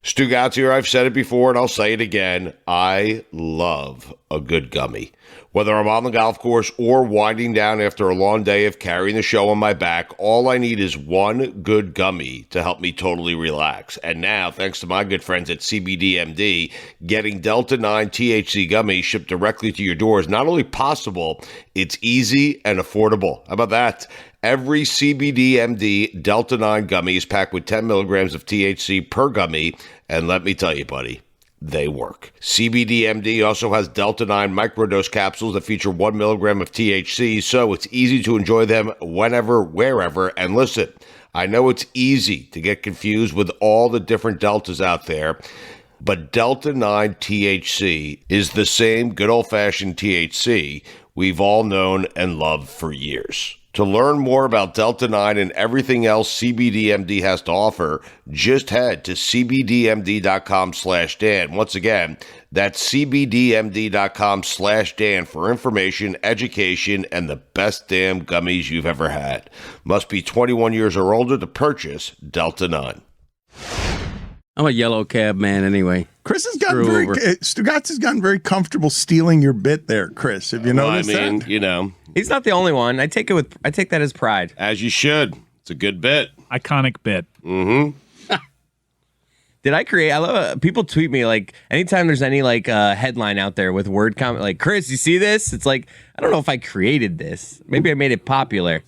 Stugotz here. I've said it before and I'll say it again. I love a good gummy. Whether I'm on the golf course or winding down after a long day of carrying the show on my back, all I need is one good gummy to help me totally relax. And now, thanks to my good friends at CBDMD, getting Delta 9 THC gummies shipped directly to your door is not only possible, it's easy and affordable. How about that? Every CBDMD Delta 9 gummy is packed with 10 milligrams of THC per gummy, and let me tell you, buddy, they work. CBDMD also has Delta 9 microdose capsules that feature 1 milligram of THC, so it's easy to enjoy them whenever, wherever. And listen, I know it's easy to get confused with all the different Deltas out there, but Delta 9 THC is the same good old-fashioned THC we've all known and loved for years. To learn more about Delta 9 and everything else CBDMD has to offer, just head to cbdmd.com/Dan. Once again, that's cbdmd.com/Dan for information, education, and the best damn gummies you've ever had. Must be 21 years or older to purchase Delta 9. I'm a yellow cab man anyway. Chris has gotten Stugotz has gotten very comfortable stealing your bit there, Chris. Have you noticed that? You know. He's not the only one. I take that as pride. As you should. It's a good bit. Iconic bit. Mm-hmm. Did I create? I love people tweet me like anytime there's any like headline out there with word comment like Chris, you see this? It's like I don't know if I created this. Maybe I made it popular.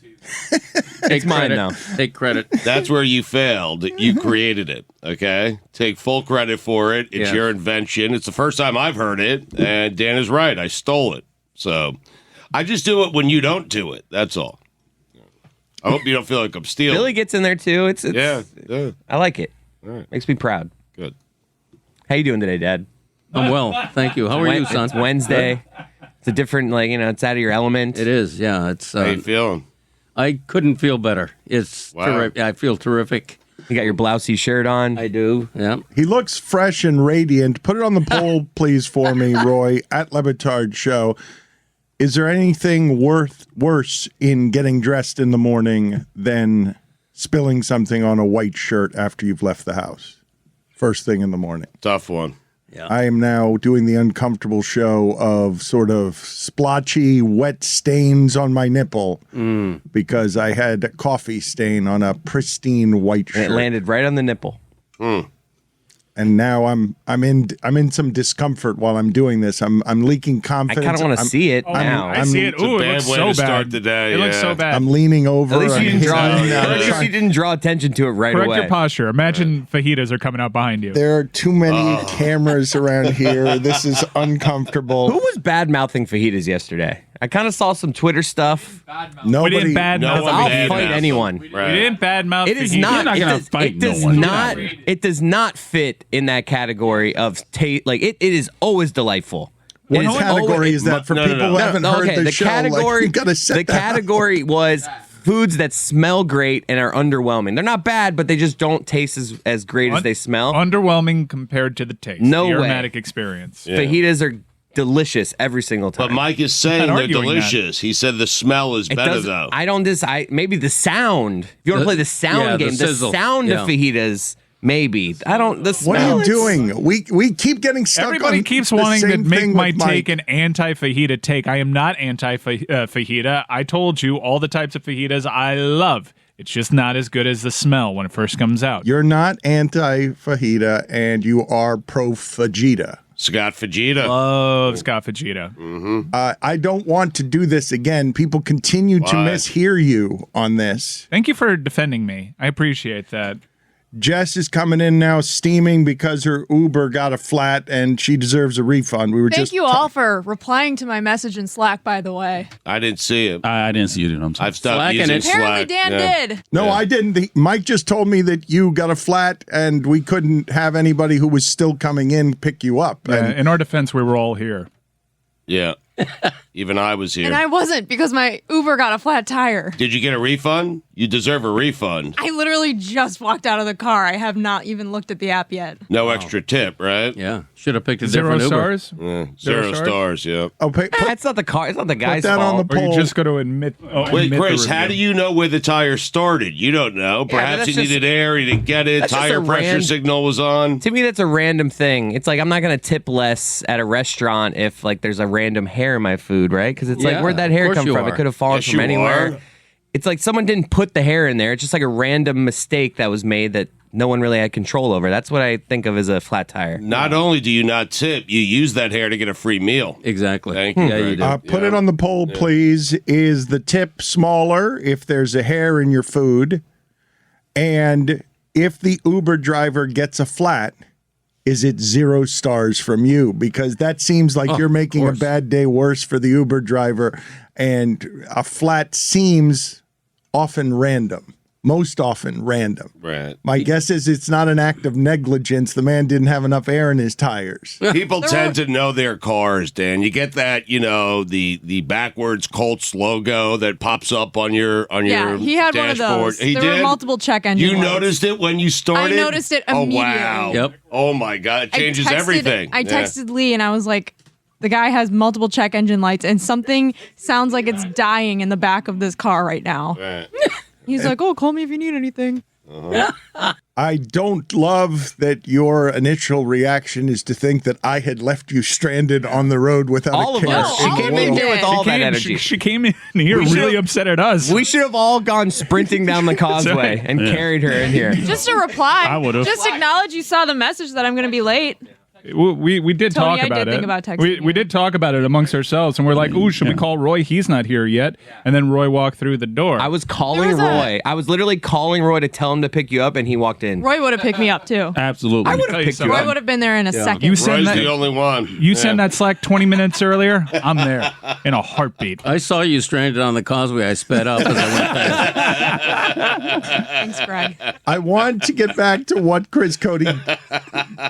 It's mine now. Take credit. That's where you failed. You created it. Okay, take full credit for it. It's your invention. It's the first time I've heard it, and Dan is right. I stole it. So I just do it when you don't do it. That's all. I hope you don't feel like I'm stealing. Billy gets in there too. It's yeah. I like it. All right. Makes me proud. Good. How you doing today, Dad? I'm well, thank you. How are you, son? It's Wednesday. It's a different, it's out of your element. It is, yeah. It's. How you feeling? I couldn't feel better. It's terrific. I feel terrific. You got your blousey shirt on. I do. Yeah. He looks fresh and radiant. Put it on the poll, please, for me, Roy, at Le Batard Show. Is there anything worse in getting dressed in the morning than spilling something on a white shirt after you've left the house? First thing in the morning. Tough one. Yeah. I am now doing the uncomfortable show of sort of splotchy, wet stains on my nipple because I had a coffee stain on a pristine white shirt. And it landed right on the nipple. And now I'm in some discomfort while I'm doing this. I'm leaking confidence. I kind of want to see it now. I see it. Ooh, it looks so bad. It looks so bad. I'm leaning over. At least you didn't draw attention to it right away. Correct your posture. Imagine fajitas are coming out behind you. There are too many cameras around here. This is uncomfortable. Who was bad-mouthing fajitas yesterday? I kind of saw some Twitter stuff. Nobody. We didn't badmouth I'll fight anyone. We didn't badmouth It is fajitas. not. You're not going to fight it does no one. not. It does not fit in that category of taste. Like it is always delightful. What category is that for people who haven't heard the show? Category, you gotta set the category was foods that smell great and are underwhelming. They're not bad, but they just don't taste as great as they smell. Underwhelming compared to the taste. No the way. aromatic experience. Yeah. Fajitas are delicious every single time. But Mike is saying they're arguing delicious. He said the smell is better, though. I don't maybe the sound. If you want to play the sound game, the sound of fajitas, maybe. I don't. The smell. What are you doing? We keep getting stuck. Everybody on keeps the wanting to same make thing my with take Mike. an anti-fajita take. I am not anti-fajita. I told you all the types of fajitas I love. It's just not as good as the smell when it first comes out. You're not anti-fajita, and you are pro-fajita. Scott Fajita. Love Scott Fajita. Mm-hmm. I don't want to do this again. People continue to mishear you on this. Thank you for defending me. I appreciate that. Jess is coming in now steaming because her Uber got a flat and she deserves a refund. Thank you all for replying to my message in Slack, by the way. I didn't see it. I didn't see it. I'm sorry. I've stopped using Slack. Apparently Dan did. No, I didn't. Mike just told me that you got a flat and we couldn't have anybody who was still coming in pick you up. In our defense, we were all here. Yeah. Even I was here. And I wasn't because my Uber got a flat tire. Did you get a refund? You deserve a refund. I literally just walked out of the car. I have not even looked at the app yet. No extra tip, right? Yeah, should have picked a Zero different Uber. stars. Yeah, Zero zero stars, yeah. Oh, It's not the car. It's not the guy's that on fault. the Or you poll. just got to admit. Wait, admit Chris, the how do review. you know where the tire started? You don't know. but Perhaps that's he just- needed air, he didn't get it, that's just tire a pressure signal was on. To me, that's a random thing. It's like I'm not gonna tip less at a restaurant if like there's a random hair in my food, right? Because it's like Yeah, where'd that of hair course come you from? are. It could have fallen Yes, from you anywhere. are. It's like someone didn't put the hair in there. It's just like a random mistake that was made that no one really had control over. That's what I think of as a flat tire. Not only do you not tip, you use that hair to get a free meal. Exactly. Thank you, Yeah, you Greg. do. Put it on the poll, please. Is the tip smaller if there's a hair in your food? And if the Uber driver gets a flat, is it 0 stars from you? Because that seems like you're making a course. bad day worse for the Uber driver. And a flat seems often random, most often random. Right. My guess is it's not an act of negligence. The man didn't have enough air in his tires. People tend to know their cars, Dan. You get that, the backwards Colts logo that pops up on your Yeah, he had one of dashboard. those. He there did? were multiple check engine You lights. noticed it when you started? I noticed it Oh, immediately. wow. Yep. Oh, my God. It changes I texted, everything. I Yeah. texted Lee and I was like, the guy has multiple check engine lights and something sounds like it's dying in the back of this car right now. Right. He's like, oh, call me if you need anything. I don't love that your initial reaction is to think that I had left you stranded on the road without All a of care. us. She in the came in world. here with all that energy. She came in here really upset at us. We should have all gone sprinting down the causeway and carried her in here. Just a reply. I would've. Just acknowledge you saw the message that I'm going to be late. We did Tony, talk I about did it. think about texting we did talk about it amongst ourselves, and we're like, "Ooh, should we call Roy? He's not here yet." And then Roy walked through the door. I was calling There was Roy. I was literally calling Roy to tell him to pick you up, and he walked in. Roy would have picked me up too. Absolutely. I would have tell you picked you something. Roy up. would have been there in a second. You send Roy's that. the only one. You send that Slack 20 minutes earlier. I'm there in a heartbeat. I saw you stranded on the causeway. I sped up as I went past. Thanks, Greg. I want to get back to what Chris Cote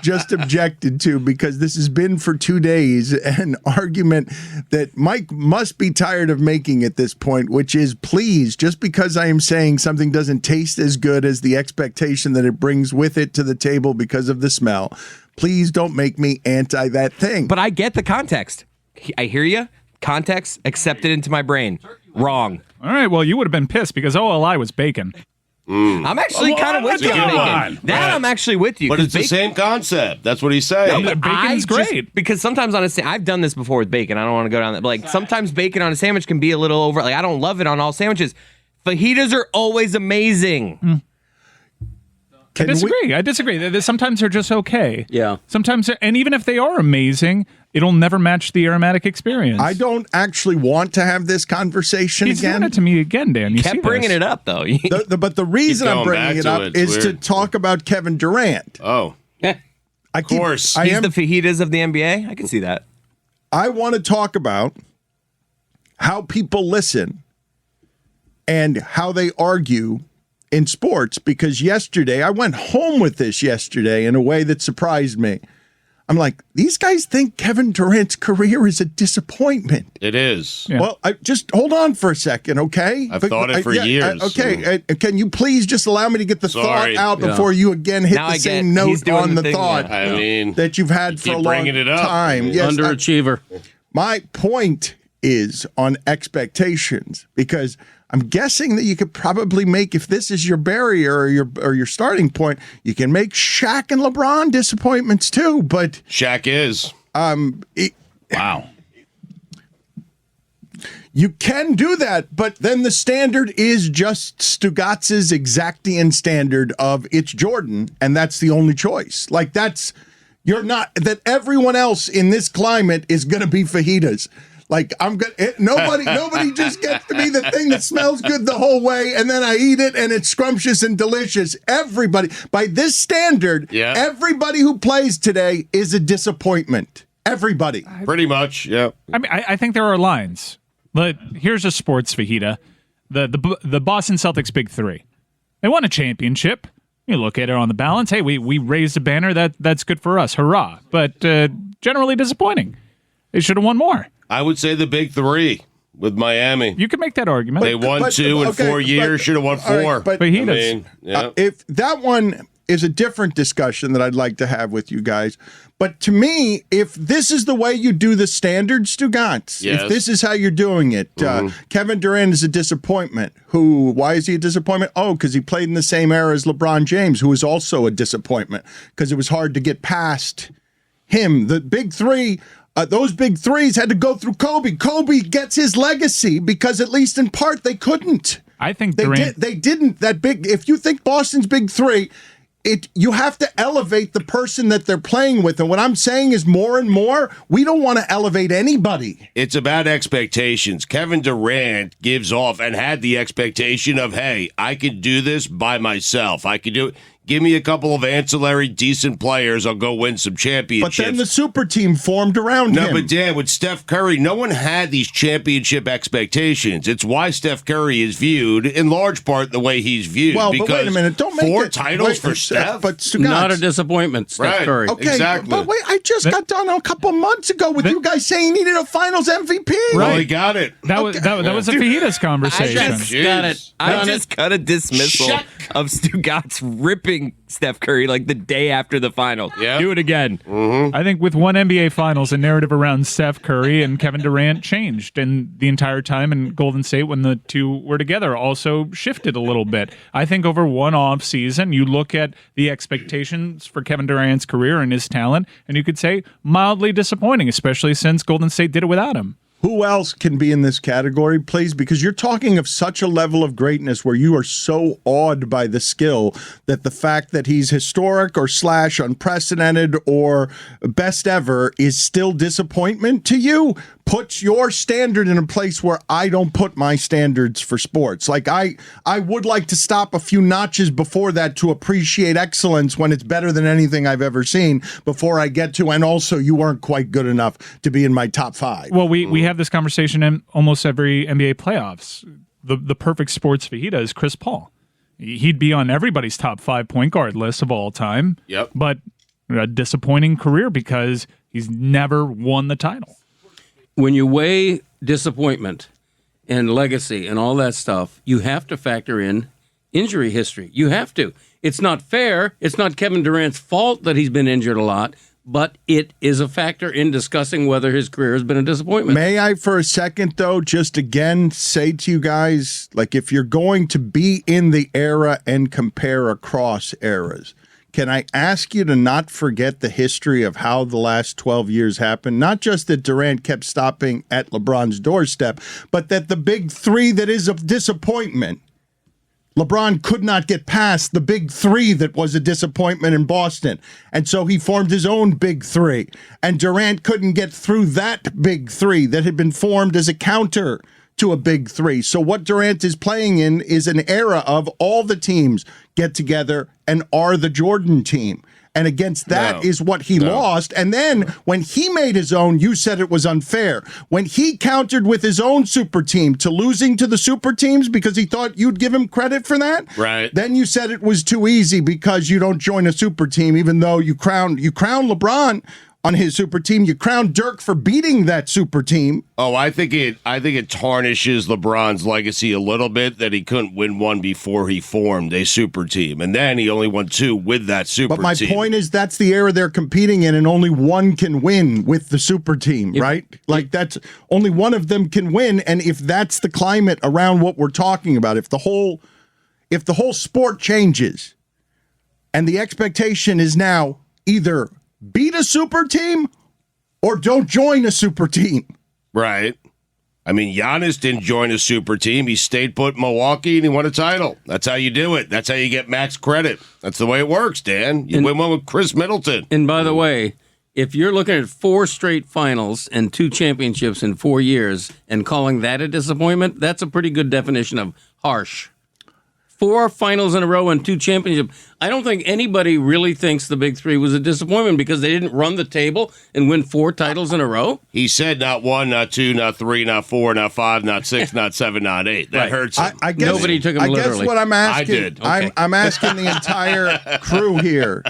just objected to, because this has been for 2 days an argument that Mike must be tired of making at this point, which is, please, just because I am saying something doesn't taste as good as the expectation that it brings with it to the table because of the smell, please don't make me anti that thing. But I get the context. I hear you. Context, accept it into my brain. Wrong. All right, well, you would have been pissed because OLI was bacon. I'm actually kind of with you Come on on. bacon. That I'm actually with you. But 'cause it's the bacon- same concept. That's what he's saying. but bacon's great. Because sometimes on a I've done this before with bacon. I don't want to go down that. But like sometimes bacon on a sandwich can be a little over. Like I don't love it on all sandwiches. Fajitas are always amazing. I disagree. Sometimes they're just okay. Yeah. Sometimes, and even if they are amazing, it'll never match the aromatic experience. I don't actually want to have this conversation He's again. doing it to me again, Dan. You see Kept bringing this. it up though. But the reason I'm going bringing back it to up it. It's is to weird. talk about Kevin Durant. Oh, Of course. I He's am. the fajitas of the NBA. I can see that. I want to talk about how people listen and how they argue in sports, because yesterday, I went home with this yesterday in a way that surprised me. I'm like, these guys think Kevin Durant's career is a disappointment. it is. Yeah. Well, just hold on for a second, okay? I've thought it for years. Okay, can you please just allow me to get the Sorry. thought out Yeah. before you again hit Now the I same get- he's note doing on the the thing, thought yeah. I mean, that you've had for a keep long bringing it up. time? Yes, Underachiever. my point is on expectations, because I'm guessing that you could probably make, if this is your barrier or your starting point, you can make Shaq and LeBron disappointments too. But Shaq is. Wow. you can do that, but then the standard is just Stugotz's Exactian standard of it's Jordan, and that's the only choice. Like you're not, that everyone else in this climate is going to be fajitas. Like nobody just gets to be the thing that smells good the whole way, and then I eat it and it's scrumptious and delicious. Everybody, by this standard, Yeah. everybody who plays today is a disappointment. Everybody. Pretty much, yeah. I mean, I think there are lines. But here's a sports fajita. The Boston Celtics Big Three. They won a championship. You look at it on the balance. Hey, we raised a banner that's good for us. Hurrah! But generally disappointing. They should have won more. I would say the big three with Miami. You could make that argument. They won 2 in 4 years. Should have won 4. All right, but Fajitas. if that one is a different discussion that I'd like to have with you guys. But to me, if this is the way you do the standards, Stugotz, if this is how you're doing it, Kevin Durant is a disappointment. Why is he a disappointment? Oh, because he played in the same era as LeBron James, who was also a disappointment because it was hard to get past him. The big three, those big threes had to go through Kobe. Kobe gets his legacy because at least in part they couldn't. I think They didn't. That big. If you think Boston's big three, you have to elevate the person that they're playing with. And what I'm saying is more and more, we don't want to elevate anybody. It's about expectations. Kevin Durant gives off and had the expectation of, hey, I can do this by myself. I can do it. Give me a couple of ancillary decent players. I'll go win some championships. But then the super team formed around him. No, but Dan, with Steph Curry, no one had these championship expectations. It's why Steph Curry is viewed in large part the way he's viewed. Well, because but wait a minute. Don't make 4 titles for Steph? But Stugotz, Not a disappointment, Steph Curry. Okay, exactly. but wait, I just got done a couple months ago with you guys saying he needed a Finals MVP. Well, he got it. That was a Fajitas conversation. I just got a dismissal of Stugotz ripping Steph Curry like the day after the final. Yeah. Do it again. I think with one NBA Finals, the narrative around Steph Curry and Kevin Durant changed, and the entire time in Golden State when the two were together also shifted a little bit. I think over one off season, you look at the expectations for Kevin Durant's career and his talent, and you could say mildly disappointing, especially since Golden State did it without him. Who else can be in this category, please? Because you're talking of such a level of greatness where you are so awed by the skill that the fact that he's historic or / unprecedented or best ever is still disappointment to you. Puts your standard in a place where I don't put my standards for sports. Like I would like to stop a few notches before that to appreciate excellence when it's better than anything I've ever seen before I get to, and also you weren't quite good enough to be in my top 5. Well, we have this conversation in almost every NBA playoffs. The perfect sports fajita is Chris Paul. He'd be on everybody's top 5 point guard list of all time. Yep. But a disappointing career because he's never won the title. When you weigh disappointment and legacy and all that stuff, you have to factor in injury history. You have to. It's not fair. It's not Kevin Durant's fault that he's been injured a lot, but it is a factor in discussing whether his career has been a disappointment. May I, for a second, though, just again say to you guys, like, if you're going to be in the era and compare across eras, can I ask you to not forget the history of how the last 12 years happened? Not just that Durant kept stopping at LeBron's doorstep, but that the big three that is of disappointment, LeBron could not get past the big three that was a disappointment in Boston. And so he formed his own big three. And Durant couldn't get through that big three that had been formed as a counter to a big three. So what Durant is playing in is an era of all the teams get together and are the Jordan team. And against that is what he lost. And then when he made his own, you said it was unfair. When he countered with his own super team to losing to the super teams because he thought you'd give him credit for that, right? Then you said it was too easy because you don't join a super team, even though you crown LeBron on his super team. You crown Dirk for beating that super team. Oh, I think it tarnishes LeBron's legacy a little bit that he couldn't win one before he formed a super team, and then he only won 2 with that super team. But my point is that's the era they're competing in, and only one can win with the super team, right? Like that's only one of them can win, and if that's the climate around what we're talking about, if the whole sport changes, and the expectation is now either beat a super team or don't join a super team. Right. I mean, Giannis didn't join a super team. He stayed put in Milwaukee and he won a title. That's how you do it. That's how you get max credit. That's the way it works, Dan. You win one with Chris Middleton. And by the way, if you're looking at 4 straight finals and 2 championships in 4 years and calling that a disappointment, that's a pretty good definition of harsh. 4 finals in a row and 2 championships. I don't think anybody really thinks the big three was a disappointment because they didn't run the table and win 4 titles in a row. He said not 1, not 2, not 3, not 4, not 5, not 6, not 7, not 8. That hurts him. I guess, nobody took him literally. I guess what I'm asking, I did. Okay. I'm asking the entire crew here,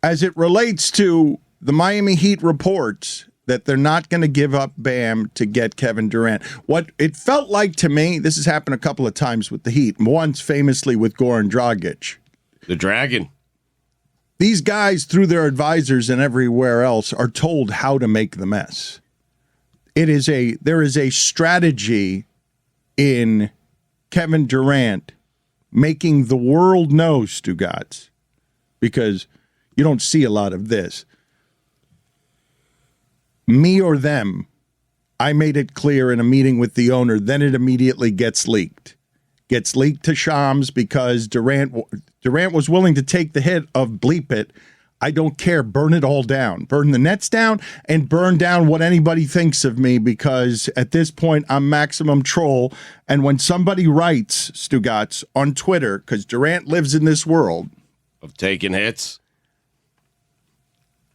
as it relates to the Miami Heat reports that they're not going to give up Bam to get Kevin Durant. What it felt like to me, this has happened a couple of times with the Heat, once famously with Goran Dragic. The Dragon. These guys, through their advisors and everywhere else, are told how to make the mess. There is a strategy in Kevin Durant making the world know, Stugotz, because you don't see a lot of this. Me or them, I made it clear in a meeting with the owner, then it immediately gets leaked. Gets leaked to Shams because Durant was willing to take the hit of bleep it. I don't care. Burn it all down. Burn the Nets down and burn down what anybody thinks of me, because at this point I'm maximum troll. And when somebody writes, Stugotz, on Twitter, because Durant lives in this world Of taking hits.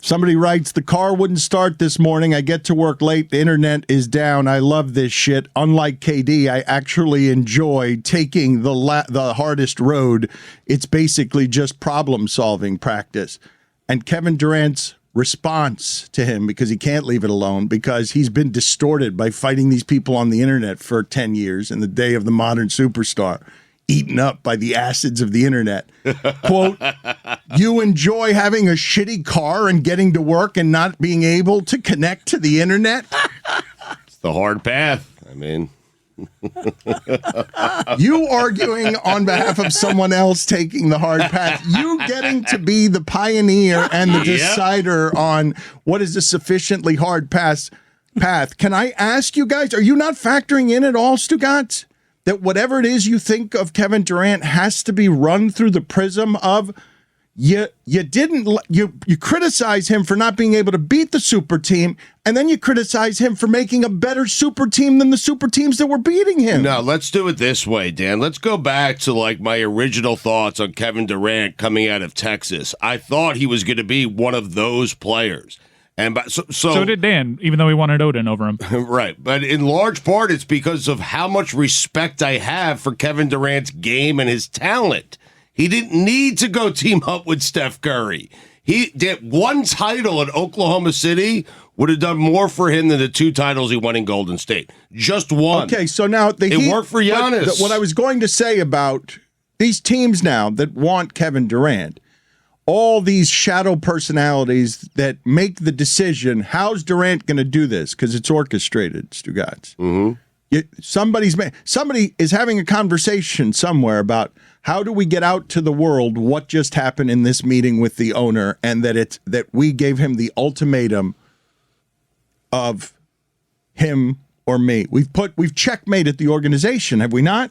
Somebody writes, the car wouldn't start this morning. I get to work late. The internet is down. I love this shit. Unlike KD, I actually enjoy taking the hardest road. It's basically just problem-solving practice. And Kevin Durant's response to him, because he can't leave it alone, because he's been distorted by fighting these people on the internet for 10 years in the day of the modern superstar, eaten up by the acids of the internet. Quote, you enjoy having a shitty car and getting to work and not being able to connect to the internet? It's the hard path. I mean, you arguing on behalf of someone else taking the hard path. You getting to be the pioneer and the decider on what is a sufficiently hard path. Can I ask you guys, are you not factoring in at all, Stugotz, that whatever it is you think of Kevin Durant has to be run through the prism of you criticize him for not being able to beat the super team, and then you criticize him for making a better super team than the super teams that were beating him. No, let's do it this way, Dan. Let's go back to like my original thoughts on Kevin Durant coming out of Texas. I thought he was going to be one of those players. And so did Dan, even though he wanted Odin over him. Right. But in large part, it's because of how much respect I have for Kevin Durant's game and his talent. He didn't need to go team up with Steph Curry. He did one title in Oklahoma City would have done more for him than the 2 titles he won in Golden State. Just one. Okay, so now it worked for Giannis. What I was going to say about these teams now that want Kevin Durant, all these shadow personalities that make the decision, how's Durant going to do this? Because it's orchestrated, Stugotz. Mm-hmm. Somebody is having a conversation somewhere about how do we get out to the world what just happened in this meeting with the owner, and that we gave him the ultimatum of him or me. We've checkmated the organization, have we not?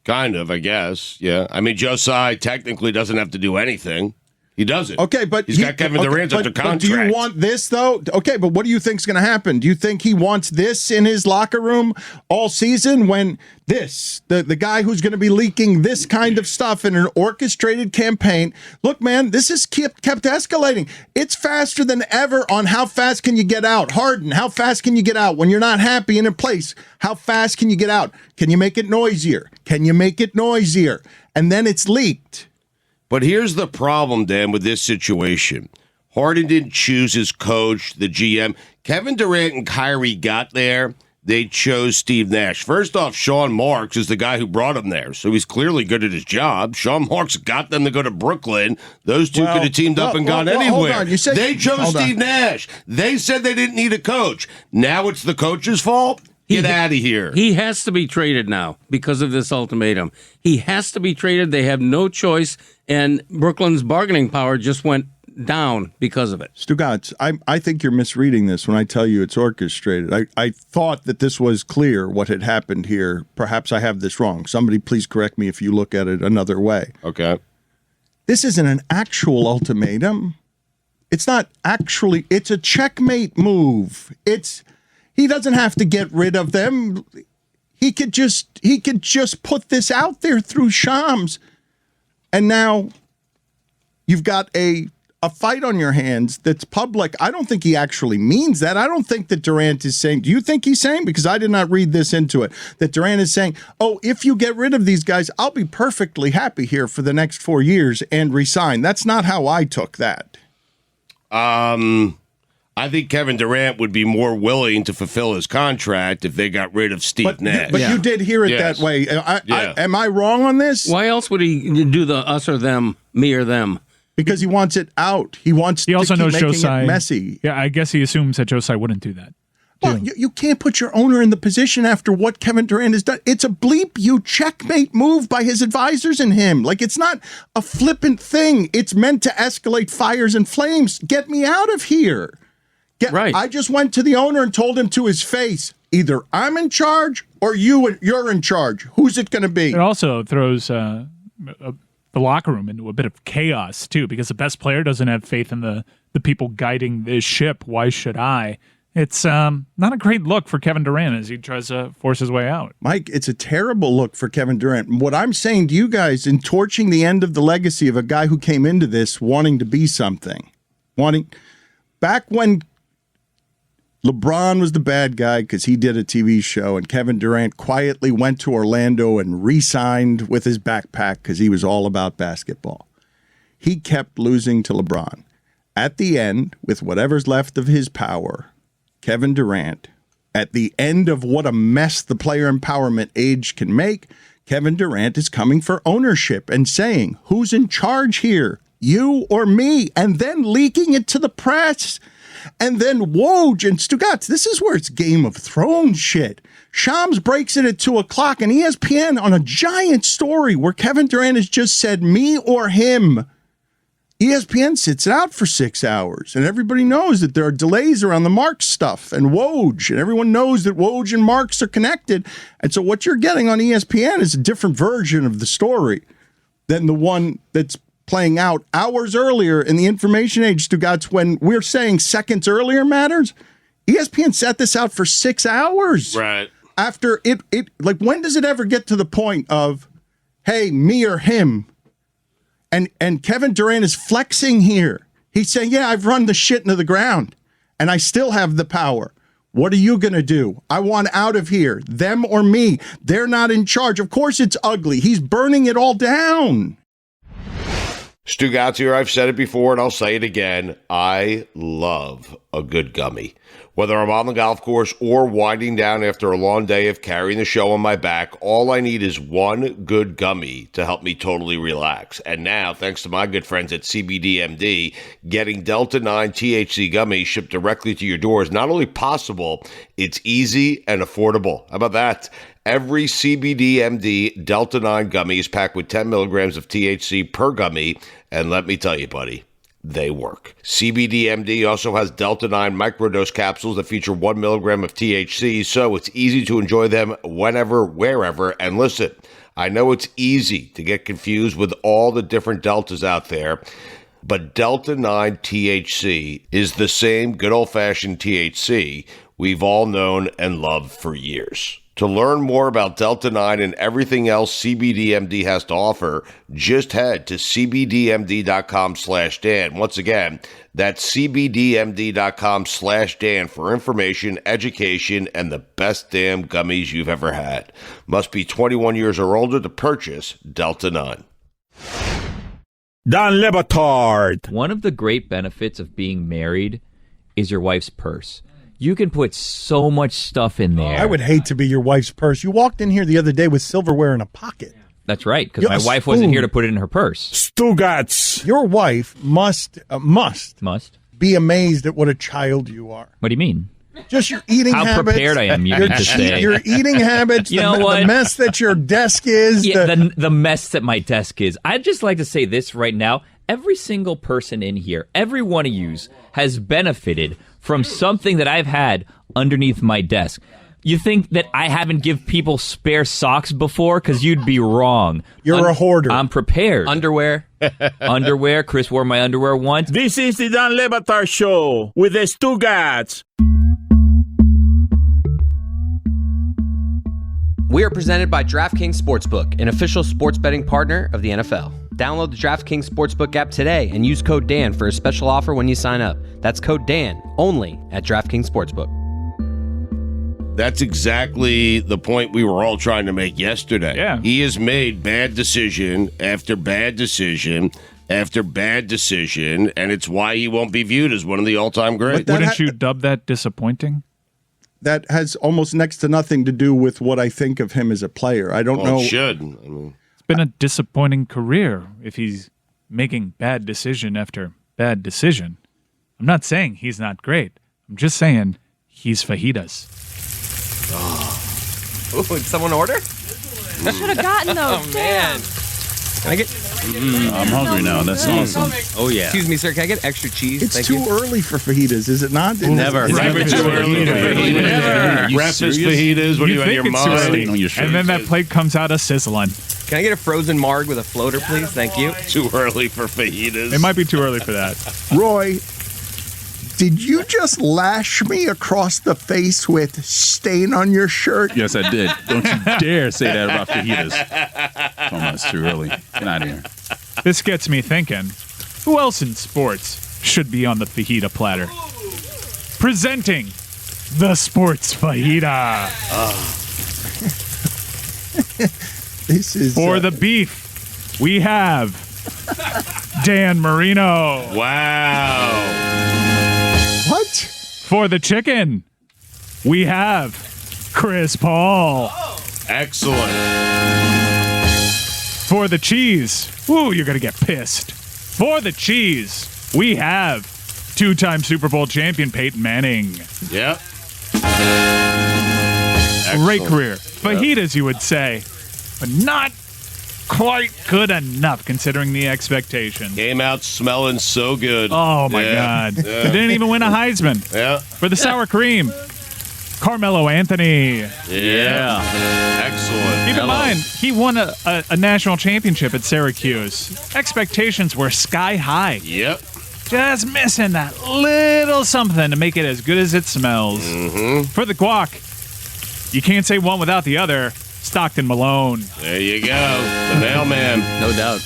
Kind of, I guess. Yeah. I mean, Joe Tsai technically doesn't have to do anything. He doesn't. Okay, but he's got Kevin Durant under contract. But do you want this, though? Okay, but what do you think's going to happen? Do you think he wants this in his locker room all season when the guy who's going to be leaking this kind of stuff in an orchestrated campaign? Look, man, this is kept escalating. It's faster than ever on how fast can you get out. Harden, how fast can you get out? When you're not happy in a place, how fast can you get out? Can you make it noisier? Can you make it noisier? And then it's leaked. But here's the problem, Dan, with this situation. Harden didn't choose his coach, the GM. Kevin Durant and Kyrie got there. They chose Steve Nash. First off, Sean Marks is the guy who brought him there, so he's clearly good at his job. Sean Marks got them to go to Brooklyn. Those two could have teamed up and gone anywhere. Hold on. They chose Steve Nash. They said they didn't need a coach. Now it's the coach's fault? Get out of here. He has to be traded now because of this ultimatum. He has to be traded. They have no choice, and Brooklyn's bargaining power just went down because of it. Stugotz, I think you're misreading this when I tell you it's orchestrated. I thought that this was clear what had happened here. Perhaps I have this wrong. Somebody please correct me if you look at it another way. Okay. This isn't an actual ultimatum. It's not actually, it's a checkmate move. He doesn't have to get rid of them. He could just put this out there through Shams. And now you've got a fight on your hands that's public. I don't think he actually means that. I don't think that Durant is saying, do you think he's saying, because I did not read this into it, that Durant is saying, oh, if you get rid of these guys, I'll be perfectly happy here for the next 4 years and resign. That's not how I took that. I think Kevin Durant would be more willing to fulfill his contract if they got rid of Steve Nash. But you did hear it that way. Am I wrong on this? Why else would he do the us or them, me or them? Because he wants it out. He wants He also to keep knows making Josai. it messy. Yeah, I guess he assumes that Josai wouldn't do that. Well, you can't put your owner in the position after what Kevin Durant has done. It's a bleep you checkmate move by his advisors and him. Like, it's not a flippant thing. It's meant to escalate fires and flames. Get me out of here. Right. I just went to the owner and told him to his face, either I'm in charge or you're in charge. Who's it going to be? It also throws the locker room into a bit of chaos, too, because the best player doesn't have faith in the people guiding this ship. Why should I? It's not a great look for Kevin Durant as he tries to force his way out. Mike, it's a terrible look for Kevin Durant. What I'm saying to you guys, in torching the end of the legacy of a guy who came into this wanting to be something, back when LeBron was the bad guy because he did a TV show, and Kevin Durant quietly went to Orlando and re-signed with his backpack because he was all about basketball. He kept losing to LeBron. At the end, with whatever's left of his power, Kevin Durant, at the end of what a mess the player empowerment age can make, Kevin Durant is coming for ownership and saying, who's in charge here, you or me? And then leaking it to the press. And then Woj and Stugotz, this is where it's Game of Thrones shit. Shams breaks it at 2 o'clock, and ESPN on a giant story where Kevin Durant has just said me or him. ESPN sits out for 6 hours, and everybody knows that there are delays around the Marks stuff and Woj, and everyone knows that Woj and Marks are connected. And so what you're getting on ESPN is a different version of the story than the one that's playing out hours earlier in the information age, Stugotz, when we're saying seconds earlier matters. ESPN set this out for 6 hours. Right. After it, like, when does it ever get to the point of, hey, me or him? And Kevin Durant is flexing here. He's saying, yeah, I've run the shit into the ground, and I still have the power. What are you going to do? I want out of here. Them or me. They're not in charge. Of course it's ugly. He's burning it all down. Stugotz here. I've said it before and I'll say it again. I love a good gummy. Whether I'm on the golf course or winding down after a long day of carrying the show on my back, all I need is one good gummy to help me totally relax. And now, thanks to my good friends at CBDMD, getting Delta 9 THC gummies shipped directly to your door is not only possible, it's easy and affordable. How about that? Every CBDMD Delta 9 gummy is packed with 10 milligrams of THC per gummy. And let me tell you, buddy, they work. CBDMD also has Delta 9 microdose capsules that feature 1 milligram of THC, so it's easy to enjoy them whenever, wherever. And listen, I know it's easy to get confused with all the different Deltas out there, but Delta 9 THC is the same good old-fashioned THC we've all known and loved for years. To learn more about Delta 9 and everything else CBDMD has to offer, just head to cbdmd.com/Dan. Once again, that's cbdmd.com/Dan for information, education, and the best damn gummies you've ever had. Must be 21 years or older to purchase Delta 9. Dan Le Batard. One of the great benefits of being married is your wife's purse. You can put so much stuff in there. I would hate to be your wife's purse. You walked in here the other day with silverware in a pocket. That's right, because my wife wasn't here to put it in her purse. Stugotz. Your wife must be amazed at what a child you are. What do you mean? Just your eating habits. How prepared I am, you mean to say. Your eating habits, you know what? The mess that your desk is. Yeah, the mess that my desk is. I'd just like to say this right now. Every single person in here, every one of yous, has benefited from something that I've had underneath my desk. You think that I haven't give people spare socks before? Because you'd be wrong. You're a hoarder. I'm prepared. Underwear. Underwear. Chris wore my underwear once. This is the Dan Le Batard Show with the Stugotz. We are presented by DraftKings Sportsbook, an official sports betting partner of the NFL. Download the DraftKings Sportsbook app today and use code Dan for a special offer when you sign up. That's code Dan, only at DraftKings Sportsbook. That's exactly the point we were all trying to make yesterday. Yeah. He has made bad decision after bad decision after bad decision, and it's why he won't be viewed as one of the all-time greats. Wouldn't you dub that disappointing? That has almost next to nothing to do with what I think of him as a player. I don't know. It should. I mean, It's been a disappointing career if he's making bad decision after bad decision. I'm not saying he's not great. I'm just saying he's fajitas. Ooh, did someone order? Should have gotten those. Oh, man. Can I get... I'm hungry now. That's awesome. Oh, yeah. Excuse me, sir. Can I get extra cheese? It's Thank too you. early for fajitas, is it not? Never. It's never too early. Breakfast fajitas. What do you have in your mind? On your shirt. And then that plate comes out a sizzling. Can I get a frozen marg with a floater, please? Thank you. Too early for fajitas. It might be too early for that. Roy, did you just lash me across the face with stain on your shirt? Yes, I did. Don't you dare say that about fajitas. Come on, it's too early. Get out of here. This gets me thinking, who else in sports should be on the fajita platter? Presenting the sports fajita. This is For the beef, we have Dan Marino. Wow. what? For the chicken, we have Chris Paul. Excellent. For the cheese, ooh, you're going to get pissed. For the cheese, we have two-time Super Bowl champion Peyton Manning. Yep. Great Excellent. career. Fajitas, you would say, but not quite good enough considering the expectations. Came out smelling so good. Oh, my Yeah. God. Yeah. They didn't even win a Heisman. Yeah. For the sour cream, Carmelo Anthony. Yeah. Excellent. Keep in mind, he won a national championship at Syracuse. Expectations were sky high. Yep. Just missing that little something to make it as good as it smells. Mm-hmm. For the guac, you can't say one without the other. Stockton Malone. There you go. The mailman. No doubt.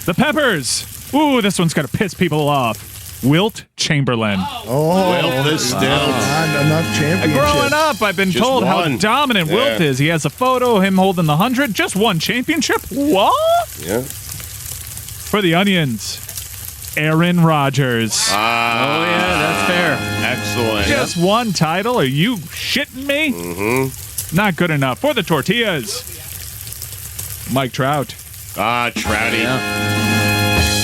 The peppers. Ooh, this one's going to piss people off. Wilt Chamberlain. Well, this still. Not enough championships. Growing up, I've been Just told how one. dominant Wilt Yeah. is. He has a photo of him holding the 100. Just one championship? What? Yeah. For the onions, Aaron Rodgers. Oh, yeah, that's fair. Excellent. Just one title? Are you shitting me? Mm-hmm. Not good enough. For the tortillas, Mike Trout. Trouty.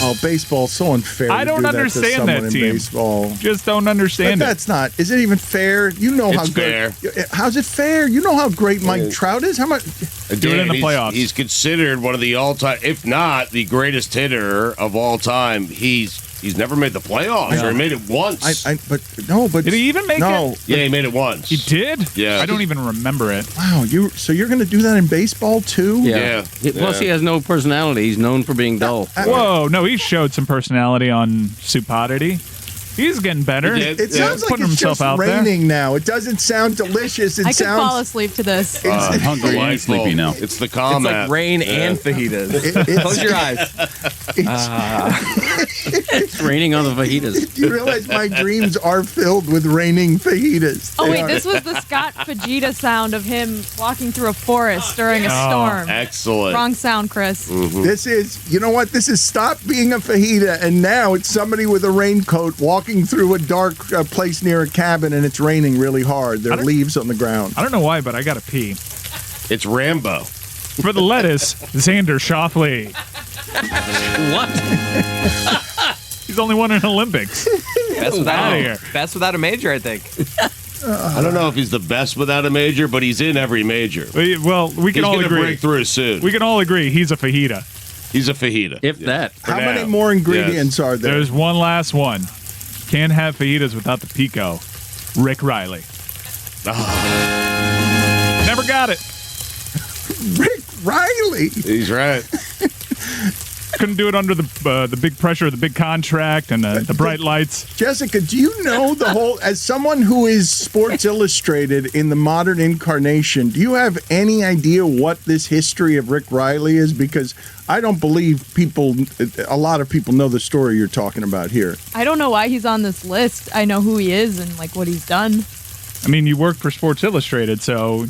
Oh, baseball's so unfair. I to don't do that to understand someone that in team. Baseball. Just don't But understand it. that's not. Is it even fair? You know how It's good. How's it fair? You know how great Mike Trout is. How much? Do it in the playoffs. He's considered one of the all-time, if not the greatest hitter of all time. He's never made the playoffs, or he made it once. But no. But Did he even make no. it? Yeah, he made it once. He did? Yeah. I don't even remember it. Wow. So you're going to do that in baseball too? Yeah. Plus, he has no personality. He's known for being dull. Whoa, no, he showed some personality on Supodity. He's getting better. He did. It sounds like Putting it's himself just out there. raining now. It doesn't sound delicious. It I could fall sounds. asleep to this. I'm hungry and sleepy now. It's the It's calm like app. rain and fajitas. it's- Close your eyes. It's raining on the fajitas. Do you realize my dreams are filled with raining fajitas? Oh They wait, are. this was the Scott Fajita sound of him walking through a forest during a storm. Excellent. Wrong sound, Chris. This is, you know what? This is stop being a fajita, and now it's somebody with a raincoat walking through a dark place near a cabin, and it's raining really hard. There are leaves on the ground. I don't know why, but I got to pee. It's Rambo. For the lettuce, Xander Shoffley. What? He's only won an Olympics. Outta here. Best without a major, I think. I don't know if he's the best without a major, but he's in every major. Well, we He's can all going to agree. break through soon. We can all agree he's a fajita. He's a fajita. If that. How now. many more ingredients are there? There's one last one. Can't have fajitas without the pico. Rick Riley. Never got it. Rick Riley. He's right. Couldn't do it under the big pressure of the big contract and the bright lights. Jessica, do you know the whole, as someone who is Sports Illustrated in the modern incarnation, do you have any idea what this history of Rick Riley is? Because I don't believe a lot of people know the story you're talking about here. I don't know why he's on this list. I know who he is and like what he's done. I mean, you worked for Sports Illustrated, so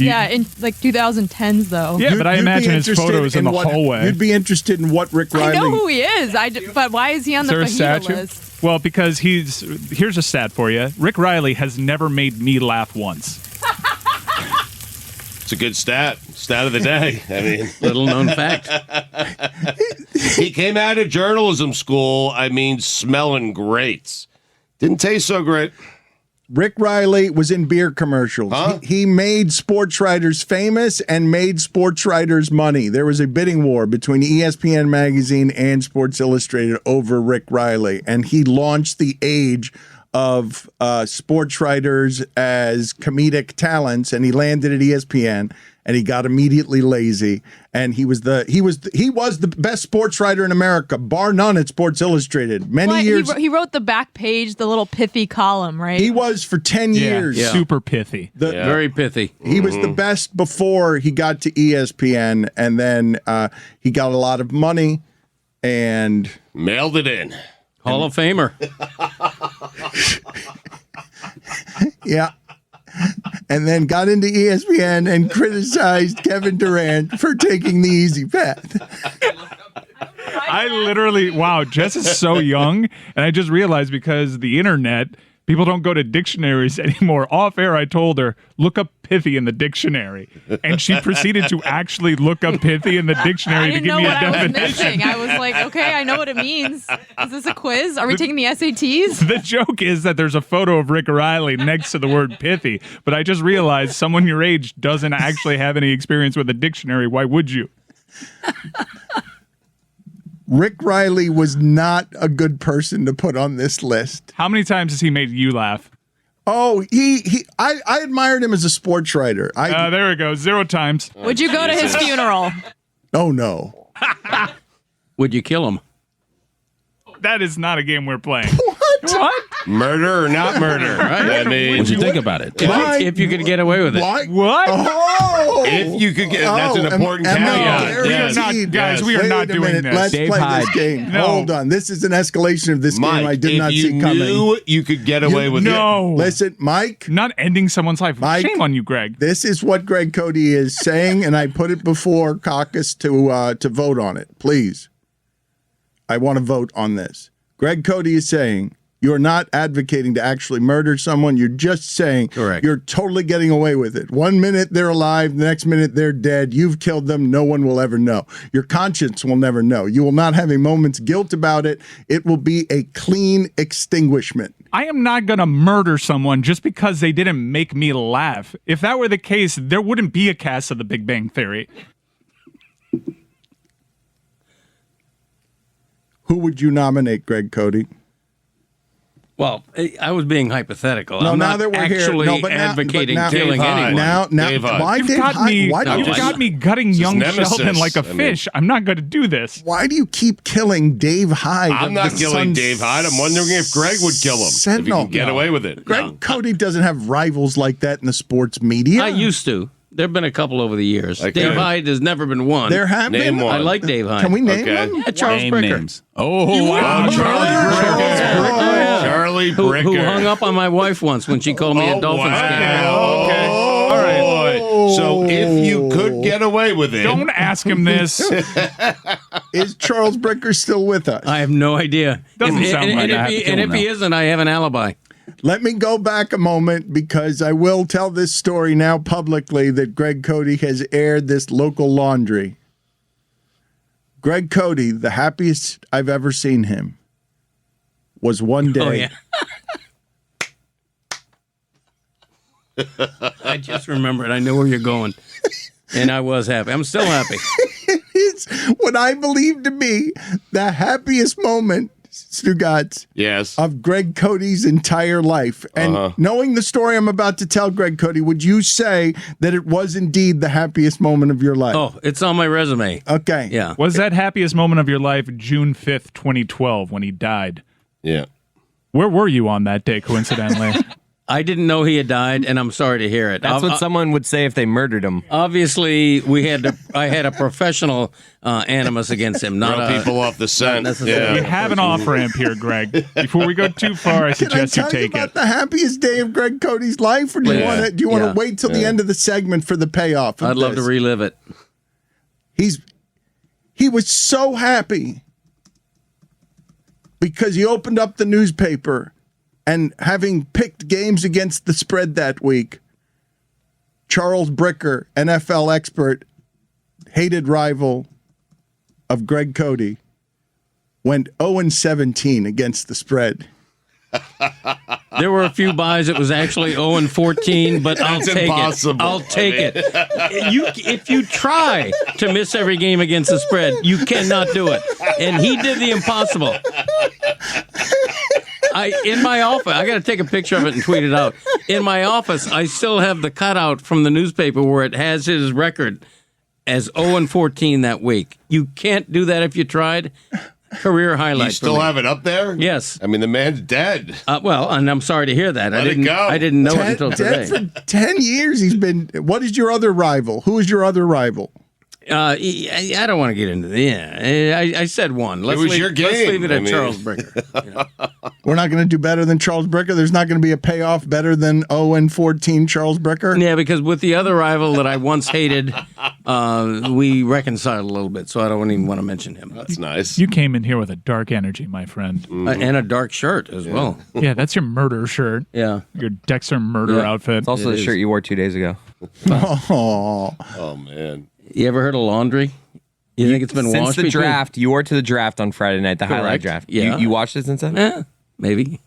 Yeah, in like 2010s though. Yeah, but I You'd be imagine his interested photos in the what- hallway. You'd be interested in what Rick Riley. I know who he is. But why is he on Is the there a fajita statue? list? Well, because here's a stat for you. Rick Riley has never made me laugh once. It's a good stat of the day. I mean, Little known fact. he came out of journalism school, smelling great. Didn't taste so great. Rick Riley was in beer commercials. Huh? He made sports writers famous and made sports writers money. There was a bidding war between ESPN magazine and Sports Illustrated over Rick Riley, and he launched the age of sports writers as comedic talents, and he landed at ESPN, and he got immediately lazy, and he was the best sports writer in America, bar none, at Sports Illustrated. Many years He wrote the back page, the little pithy column, right? he was for 10 years. Yeah. Super pithy. Very pithy. He was the best before he got to ESPN, and then he got a lot of money, and Mailed it in. Hall of Famer. yeah, and then got into ESPN and criticized Kevin Durant for taking the easy path. I literally, wow, Jess is so young, and I just realized because the internet, people don't go to dictionaries anymore. Off air, I told her, look up pithy in the dictionary. And she proceeded to actually look up pithy in the I dictionary to didn't give know me a what I was definition. missing. I was like, okay, I know what it means. Is this a quiz? Are we taking the SATs? The joke is that there's a photo of Rick Riley next to the word pithy, but I just realized someone your age doesn't actually have any experience with a dictionary. Why would you? Rick Riley was not a good person to put on this list. How many times has he made you laugh? Oh, I admired him as a sports writer. There we go. 0 times. Would you go to his funeral? Oh no. Would you kill him? That is not a game we're playing. What? Murder or not murder? Right? What'd you think about it? If you could get away with it. What? Oh, If you could get, that's an important caveat. We are not, guys, we are not Wait a doing minute. this. Let's Dave play Hyde. this game. No. Hold on. This is an escalation of this Mike, game I did if not you see coming. knew you could get away with no. Listen, Mike, Not ending someone's life. Mike. Shame on you, Greg. this is what Greg Cote is saying, and I put it before caucus to vote on it. Please. I want to vote on this. Greg Cote is saying you're not advocating to actually murder someone. You're just saying Correct. you're totally getting away with it. 1 minute they're alive, the next minute they're dead. You've killed them. No one will ever know. Your conscience will never know. You will not have a moment's guilt about it. It will be a clean extinguishment. I am not going to murder someone just because they didn't make me laugh. If that were the case, there wouldn't be a cast of The Big Bang Theory. Who would you nominate, Greg Cote? Well, I was being hypothetical. No, I'm now not that we're here- actually no, but now- advocating but now- killing Dave Hyde. anyone. Now, Dave Hyde. why You've did got Hyde- me. why do you You've got me gutting his young nemesis. Sheldon like a I mean- fish. I'm not going to do this. Why do you keep killing Dave Hyde? I'm of not the killing Sun Dave Hyde. I'm wondering if Greg would kill him. Sentinel. If he can get away with it. Greg Cote doesn't have rivals like that in the sports media. I used to. There have been a couple over the years. Like Dave who? Hyde has never been one. There have Name been. one. I like Dave Hyde. Can we name Okay. one? Charles Name Bricker. names. Oh, wow. Charlie Who Bricker. hung up on my wife once when she called me a Dolphins fan. Okay. All right. So if you could get away with it, Don't ask him this. Is Charles Bricker still with us? I have no idea. Doesn't sound like I have to and kill if him he now. isn't, I have an alibi. Let me go back a moment because I will tell this story now publicly that Greg Cote has aired this local laundry. Greg Cote, the happiest I've ever seen him, was one day. Oh, yeah. I just remembered. I knew where you're going. And I was happy. I'm still happy. It's what I believe to be the happiest moment, Stugotz, yes. of Greg Cote's entire life. And knowing the story I'm about to tell, Greg Cote, would you say that it was indeed the happiest moment of your life? Oh, it's on my resume. Okay. Yeah. Was that happiest moment of your life June 5th, 2012, when he died? Yeah. Where were you on that day, coincidentally? I didn't know he had died, and I'm sorry to hear it. That's what someone would say if they murdered him. Obviously, I had a professional animus against him, not Throw people off the scent. We have an off ramp here, Greg. Before we go too far, I suggest you take about it. the happiest day of Greg Cote's life, or do you want to wait till the end of the segment for the payoff? I'd love to relive it. He was so happy because he opened up the newspaper. And having picked games against the spread that week, Charles Bricker, NFL expert, hated rival of Greg Cote, went 0-17 against the spread. There were a few buys. It was actually 0-14, but I'll take impossible. it. I'll take it. If you try to miss every game against the spread, you cannot do it. And he did the impossible. In my office, I got to take a picture of it and tweet it out. In my office, I still have the cutout from the newspaper where it has his record as 0-14 that week. You can't do that if you tried. Career highlight. You still have it up there? Yes. I mean, the man's dead. Well, and I'm sorry to hear that. Let it go. I didn't know it until today. For 10 years he's been. What is your other rival? Who is your other rival? I don't want to get into that. Yeah, I said one. It was your game. Let's leave it at Charles Bricker. We're not going to do better than Charles Bricker. There's not going to be a payoff better than 0-14 Charles Bricker. Yeah, because with the other rival that I once hated, we reconciled a little bit, so I don't even want to mention him. That's nice. You came in here with a dark energy, my friend. And a dark shirt as well. Yeah, that's your murder shirt. Yeah. Your Dexter murder outfit. It's also the shirt you wore 2 days ago. Oh, man. You ever heard of laundry? You think it's been since washed? the draft? You wore to the draft on Friday night, the highlight draft. Yeah. You watched it since then? Maybe.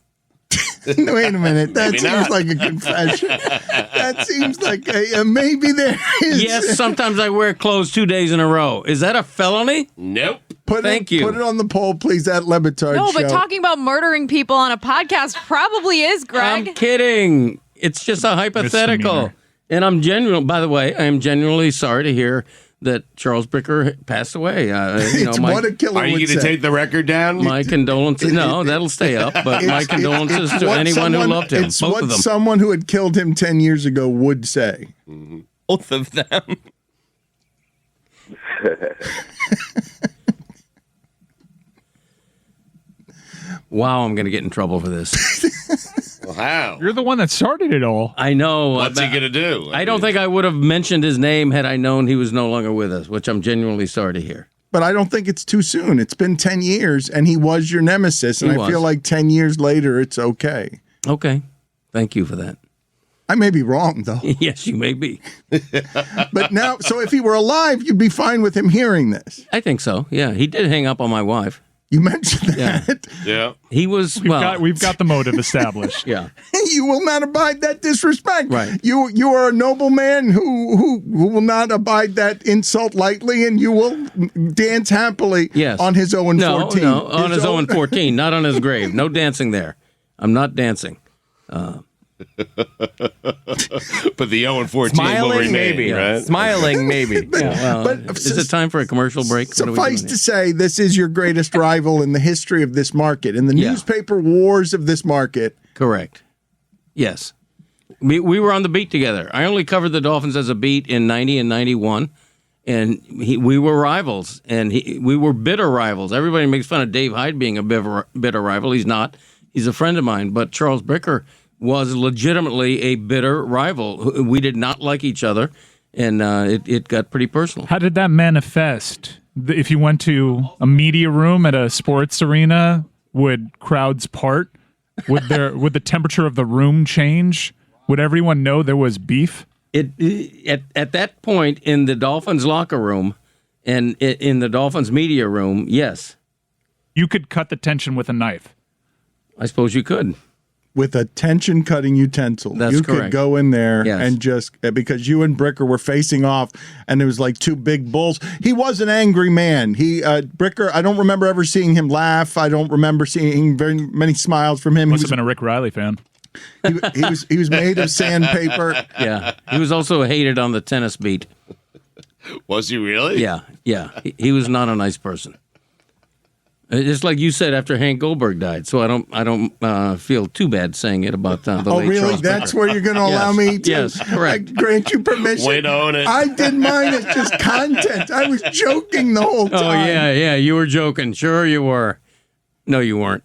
Wait a minute. That Maybe seems not. like a confession. That seems like maybe there is. Yes, sometimes I wear clothes 2 days in a row. Is that a felony? Nope. Thank you. Put it on the poll, please, at Le Batard No, Show. but talking about murdering people on a podcast probably is, Greg. I'm kidding. It's just a hypothetical. Misdemeanor. And I'm genuine. By the way, I am genuinely sorry to hear that Charles Bricker passed away. It's what a killer Are you would going to say. take the record down? My condolences. No, that'll stay up. But my condolences to what anyone who loved him. It's Both what of them. someone who had killed him 10 years ago would say. Both of them. Wow, I'm going to get in trouble for this. Well, how? You're the one that started it all. I know. What's he going to do? I don't think I would have mentioned his name had I known he was no longer with us, which I'm genuinely sorry to hear. But I don't think it's too soon. It's been 10 years, and he was your nemesis, and He I was. feel like 10 years later, it's okay. Okay. Thank you for that. I may be wrong, though. Yes, you may be. But now, so if he were alive, you'd be fine with him hearing this. I think so. Yeah, he did hang up on my wife. You mentioned that. Yeah. He was, We've got the motive established. yeah. You will not abide that disrespect. Right. You are a noble man who will not abide that insult lightly, and you will dance happily Yes. on his 0-14. No, on his 0-14, not on his grave. No dancing there. I'm not dancing. But the 0-14 will Smiling, remain, maybe. right? Smiling, maybe. Well, But is it time for a commercial break? What are we Suffice doing to say, this is your greatest rival in the history of this market, in the Yeah. newspaper wars of this market. here? Correct. Yes. We were on the beat together. I only covered the Dolphins as a beat in 90 and 91, and we were rivals, and we were bitter rivals. Everybody makes fun of Dave Hyde being a bitter rival. He's not. He's a friend of mine, but Charles Bricker was legitimately a bitter rival. We did not like each other, and it got pretty personal. How did that manifest? If you went to a media room at a sports arena, would crowds part? Would the temperature of the room change? Would everyone know there was beef? At that point in the Dolphins locker room and in the Dolphins media room, yes, You could cut the tension with a knife. I suppose you could. With a tension-cutting utensil. That's you correct. could go in there Yes. and just, because you and Bricker were facing off, and it was like two big bulls. He was an angry man. Bricker, I don't remember ever seeing him laugh. I don't remember seeing very many smiles from him. Must have been a Rick Riley fan. He was made of sandpaper. Yeah. He was also hated on the tennis beat. Was he really? Yeah. He was not a nice person. Just like you said after Hank Goldberg died, so I don't feel too bad saying it about the Oh, late really? Charles That's Becker. where you're going to allow me to Yes, correct. grant you permission? Way to own it. I did mine as just content. I was joking the whole time. Oh yeah, you were joking. Sure you were. No, you weren't.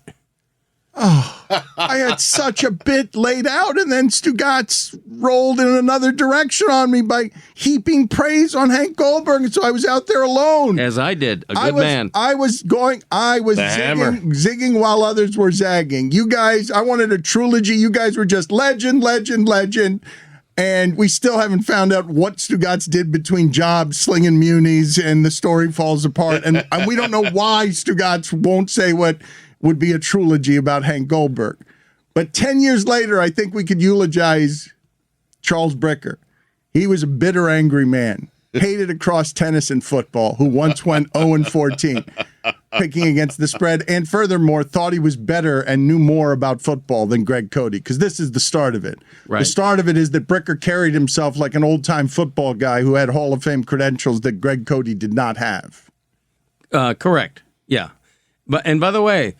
I had such a bit laid out, and then Stugotz rolled in another direction on me by heaping praise on Hank Goldberg, and so I was out there alone. As I did, a good man. I was hammer. zigging while others were zagging. You guys, I wanted a trilogy. You guys were just legend. And we still haven't found out what Stugotz did between jobs, slinging munis, and the story falls apart. And we don't know why Stugotz won't say what would be a trilogy about Hank Goldberg. But 10 years later, I think we could eulogize Charles Bricker. He was a bitter, angry man, hated across tennis and football, who once went 0-14, picking against the spread, and furthermore, thought he was better and knew more about football than Greg Cote, because this is the start of it. Right. The start of it is that Bricker carried himself like an old-time football guy who had Hall of Fame credentials that Greg Cote did not have. Correct. Yeah. And by the way,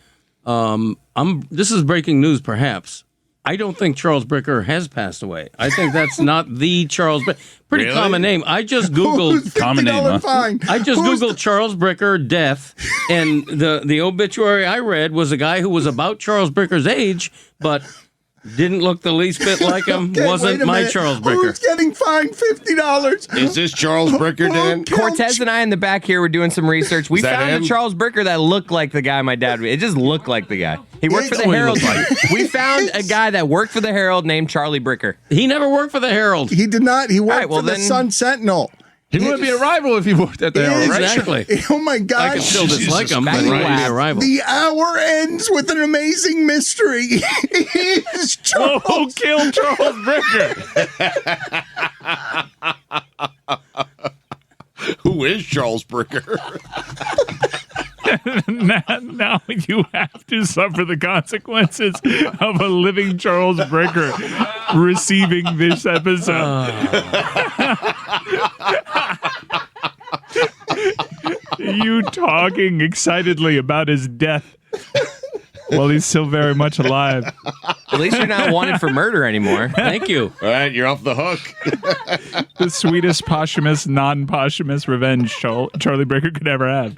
this is breaking news, perhaps. I don't think Charles Bricker has passed away. I think that's not the Charles Bricker. Pretty Really? common name. I just Googled. Common name, huh? Fine. I just Googled Charles Bricker death, and the obituary I read was a guy who was about Charles Bricker's age, but didn't look the least bit like him. Okay, Wasn't wait a my minute. Charles Bricker. Who's getting fined $50? Is this Charles Bricker, Dan? Cortez and I in the back here were doing some research. We Is that found him? a Charles Bricker that looked like the guy my dad. It just looked like the guy. He worked for the That's what he Herald. looked We found a guy that worked for the Herald named Charlie Bricker. He never worked for the Herald. He did not. He worked All right, well, for the then- Sun Sentinel. He wouldn't be a rival if he worked at the Herald, right? Exactly. Oh my God! I can still dislike him, but Christ. he wouldn't be a rival. The hour ends with an amazing mystery. It's Charles. Who killed Charles Bricker? Who is Charles Bricker? now you have to suffer the consequences of a living Charles Bricker receiving this episode. You talking excitedly about his death while he's still very much alive. At least you're not wanted for murder anymore. Thank you. All right, you're off the hook. The sweetest posthumous, non-posthumous revenge Charlie Bricker could ever have.